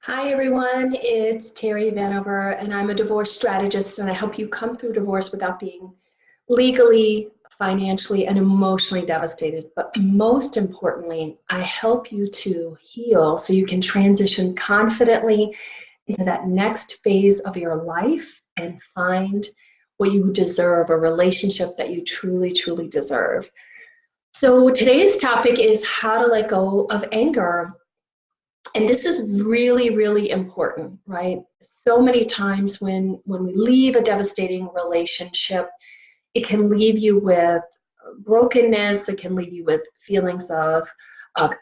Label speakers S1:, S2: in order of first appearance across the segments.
S1: Hi everyone, it's Terry Vanover, and I'm a divorce strategist, and I help you come through divorce without being legally, financially, and emotionally devastated. But most importantly, I help you to heal so you can transition confidently into that next phase of your life and find what you deserve, a relationship that you truly, truly deserve. So today's topic is how to let go of anger. And this is really, really important, right? So many times when we leave a devastating relationship, it can leave you with brokenness, it can leave you with feelings of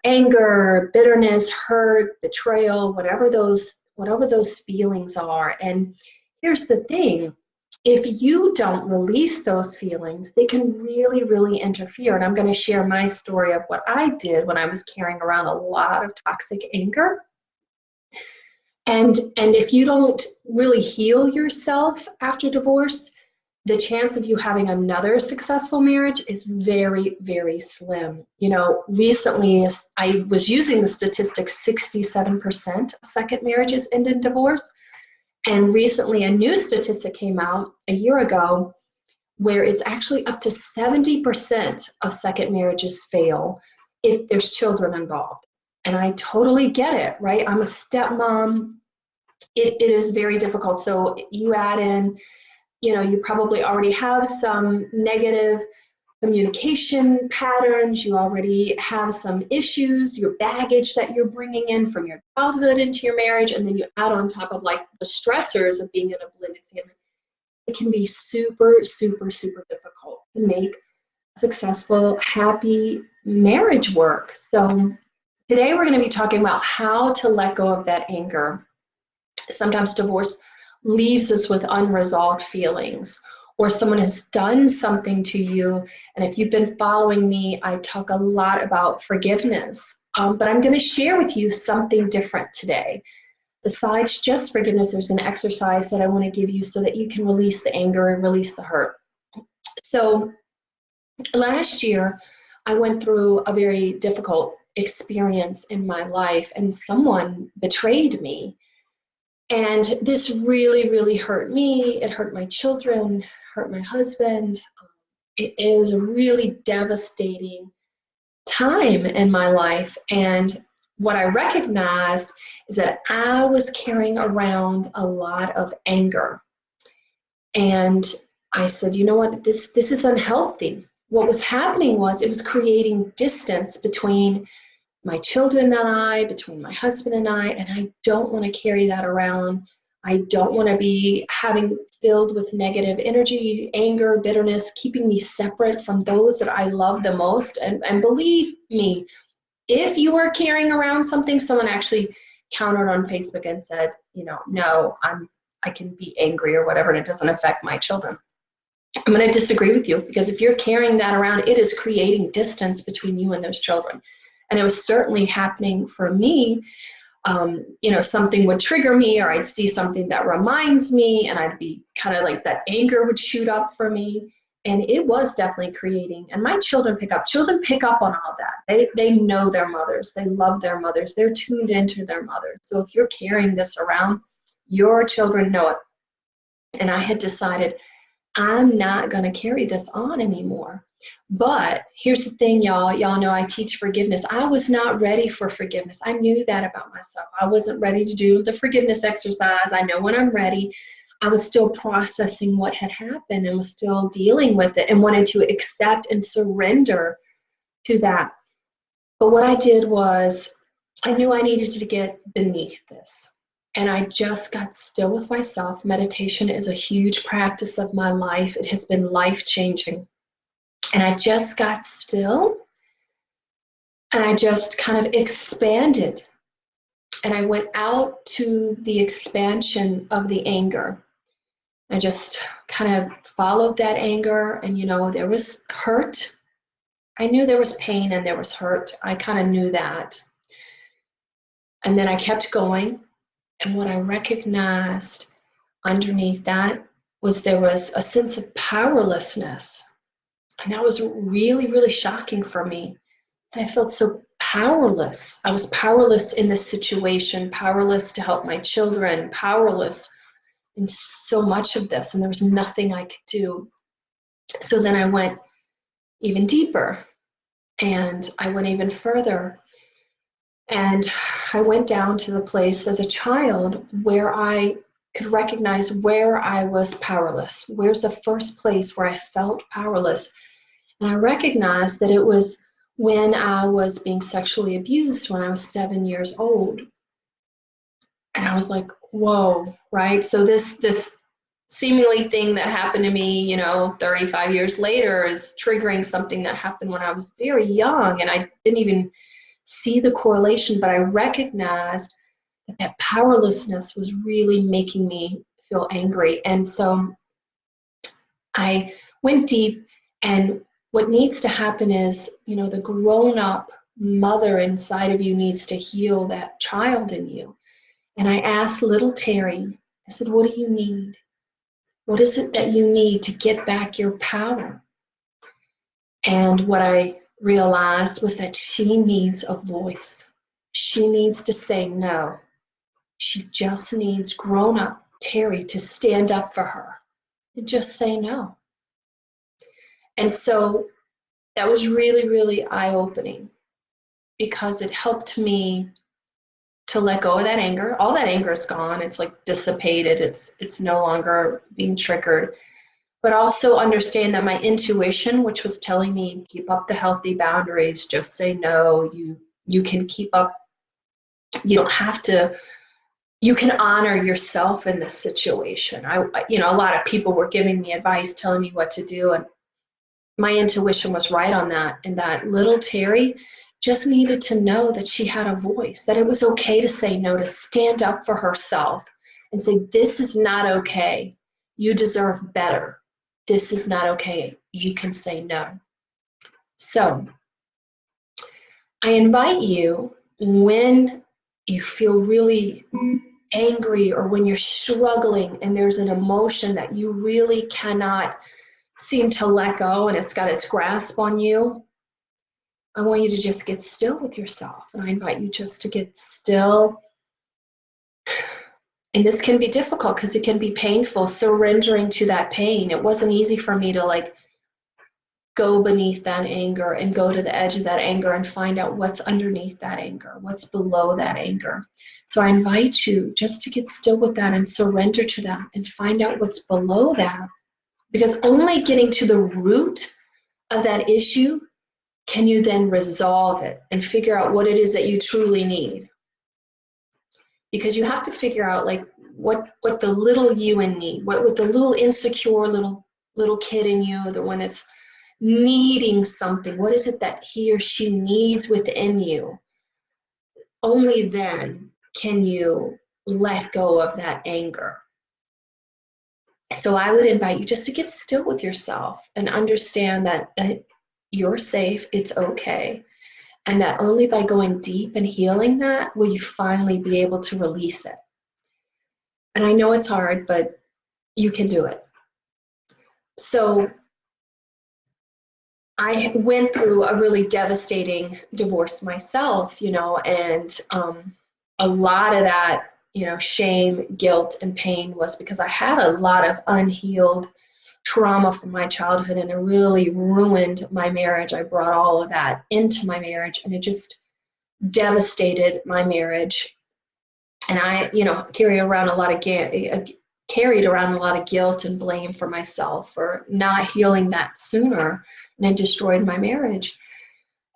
S1: anger, bitterness, hurt, betrayal, whatever those feelings are. And here's the thing, if you don't release those feelings, they can really, really interfere. And I'm going to share my story of what I did when I was carrying around a lot of toxic anger. And if you don't really heal yourself after divorce, the chance of you having another successful marriage is very, very slim. You know, recently I was using the statistic 67% of second marriages end in divorce. And recently a new statistic came out a year ago where it's actually up to 70% of second marriages fail if there's children involved. And I totally get it, right? I'm a stepmom. It is very difficult. So you add in, you probably already have some negative communication patterns. You already have some issues, your baggage that you're bringing in from your childhood into your marriage. And then you add on top of like the stressors of being in a blended family. It can be super, super, super difficult to make a successful, happy marriage work. So today we're going to be talking about how to let go of that anger. Sometimes divorce leaves us with unresolved feelings, or someone has done something to you. And if you've been following me, I talk a lot about forgiveness. But I'm going to share with you something different today. Besides just forgiveness, there's an exercise that I want to give you so that you can release the anger and release the hurt. So last year, I went through a very difficult experience in my life, and someone betrayed me. And this really, really hurt me. It hurt my children, hurt my husband. It is a really devastating time in my life. And what I recognized is that I was carrying around a lot of anger. And I said, you know what, this is unhealthy. What was happening was it was creating distance between my children and I, between my husband and I don't want to carry that around. I don't want to be having filled with negative energy, anger, bitterness, keeping me separate from those that I love the most. And believe me, if you are carrying around something, someone actually countered on Facebook and said, no, I can be angry or whatever, and it doesn't affect my children. I'm going to disagree with you, because if you're carrying that around, it is creating distance between you and those children. And it was certainly happening for me. Something would trigger me, or I'd see something that reminds me, and I'd be kind of like that anger would shoot up for me. And it was definitely creating, and my children pick up on all that. They know their mothers, they love their mothers, they're tuned into their mothers. So if you're carrying this around, your children know it. And I had decided I'm not going to carry this on anymore. But here's the thing, y'all know I teach forgiveness. I was not ready for forgiveness. I knew that about myself. I wasn't ready to do the forgiveness exercise. I know when I'm ready. I was still processing what had happened and was still dealing with it and wanted to accept and surrender to that. But what I did was I knew I needed to get beneath this. And I just got still with myself. Meditation is a huge practice of my life. It has been life-changing. And I just got still, and I just kind of expanded. And I went out to the expansion of the anger. I just kind of followed that anger, and there was hurt. I knew there was pain and there was hurt. I kind of knew that. And then I kept going. And what I recognized underneath that was there was a sense of powerlessness. And that was really, really shocking for me. And I felt so powerless. I was powerless in this situation, powerless to help my children, powerless in so much of this, and there was nothing I could do. So then I went even deeper, and I went even further. And I went down to the place as a child where I could recognize where I was powerless. Where's the first place where I felt powerless? And I recognized that it was when I was being sexually abused when I was 7 years old. And I was like, whoa, right? So this seemingly thing that happened to me, 35 years later is triggering something that happened when I was very young, and I didn't even see the correlation, but I recognized that powerlessness was really making me feel angry. And so I went deep, and what needs to happen is, the grown-up mother inside of you needs to heal that child in you. And I asked little Terry, I said, what do you need? What is it that you need to get back your power? And what I realized was that she needs a voice. She needs to say no. She just needs grown-up Terry to stand up for her and just say no. And so that was really, really eye-opening, because it helped me to let go of that anger. All that anger is gone. It's like dissipated. It's no longer being triggered. But also understand that my intuition, which was telling me keep up the healthy boundaries, just say no, you can keep up, you don't have to, you can honor yourself in this situation. A lot of people were giving me advice, telling me what to do, and my intuition was right on that. And that little Terry just needed to know that she had a voice, that it was okay to say no, to stand up for herself and say, this is not okay. You deserve better. This is not okay. You can say no. So I invite you, when you feel really angry or when you're struggling and there's an emotion that you really cannot seem to let go and it's got its grasp on you, I want you to just get still with yourself. And I invite you just to get still. And this can be difficult because it can be painful, surrendering to that pain. It wasn't easy for me to go beneath that anger and go to the edge of that anger and find out what's underneath that anger, what's below that anger. So I invite you just to get still with that and surrender to that and find out what's below that. Because only getting to the root of that issue can you then resolve it and figure out what it is that you truly need. Because you have to figure out what the little you in need, what the little insecure little kid in you, the one that's needing something, what is it that he or she needs within you? Only then can you let go of that anger. So I would invite you just to get still with yourself and understand that you're safe, it's okay. And that only by going deep and healing that will you finally be able to release it. And I know it's hard, but you can do it. So I went through a really devastating divorce myself, and a lot of that, shame, guilt, and pain was because I had a lot of unhealed trauma from my childhood, and it really ruined my marriage. I brought all of that into my marriage, and it just devastated my marriage. And I, carried around a lot of guilt and blame for myself for not healing that sooner, and it destroyed my marriage.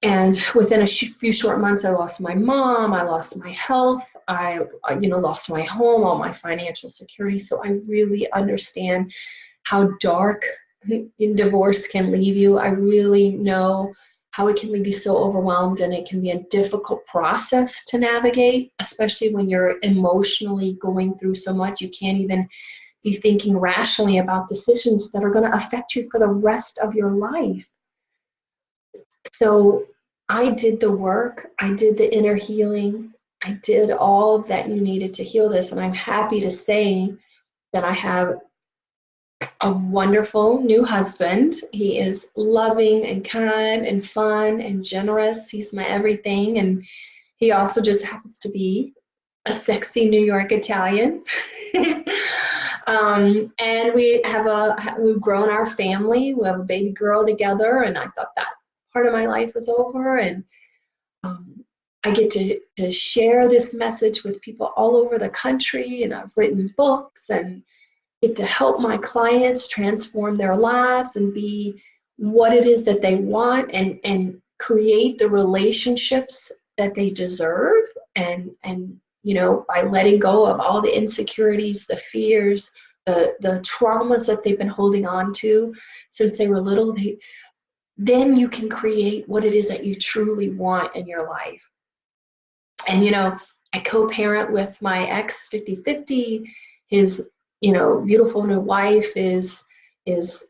S1: And within a few short months, I lost my mom, I lost my health, I lost my home, all my financial security. So I really understand how dark divorce can leave you. I really know how it can leave you so overwhelmed, and it can be a difficult process to navigate, especially when you're emotionally going through so much. You can't even be thinking rationally about decisions that are going to affect you for the rest of your life. So I did the work, I did the inner healing, I did all that you needed to heal this, and I'm happy to say that I have a wonderful new husband. He is loving and kind and fun and generous. He's my everything. And he also just happens to be a sexy New York Italian. And we've grown our family. We have a baby girl together, and I thought that part of my life was over. And I get to share this message with people all over the country, and I've written books and get to help my clients transform their lives and be what it is that they want, and create the relationships that they deserve, and by letting go of all the insecurities, the fears, the traumas that they've been holding on to since they were little. Then you can create what it is that you truly want in your life. And I co-parent with my ex 50-50. His beautiful new wife is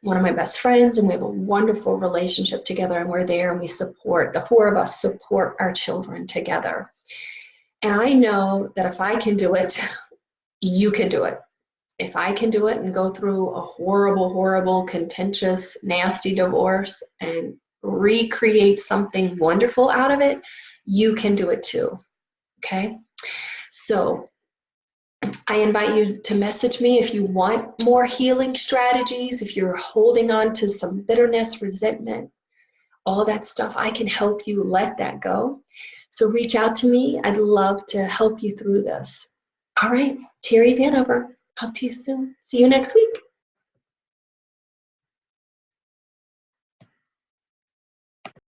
S1: one of my best friends, and we have a wonderful relationship together, and we're there and we support, the four of us support our children together. And I know that if I can do it, you can do it. If I can do it and go through a horrible, horrible, contentious, nasty divorce and recreate something wonderful out of it, you can do it too. Okay? So I invite you to message me if you want more healing strategies, if you're holding on to some bitterness, resentment, all that stuff. I can help you let that go. So reach out to me. I'd love to help you through this. All right, Terry Vanover. Talk to you soon. See you next week.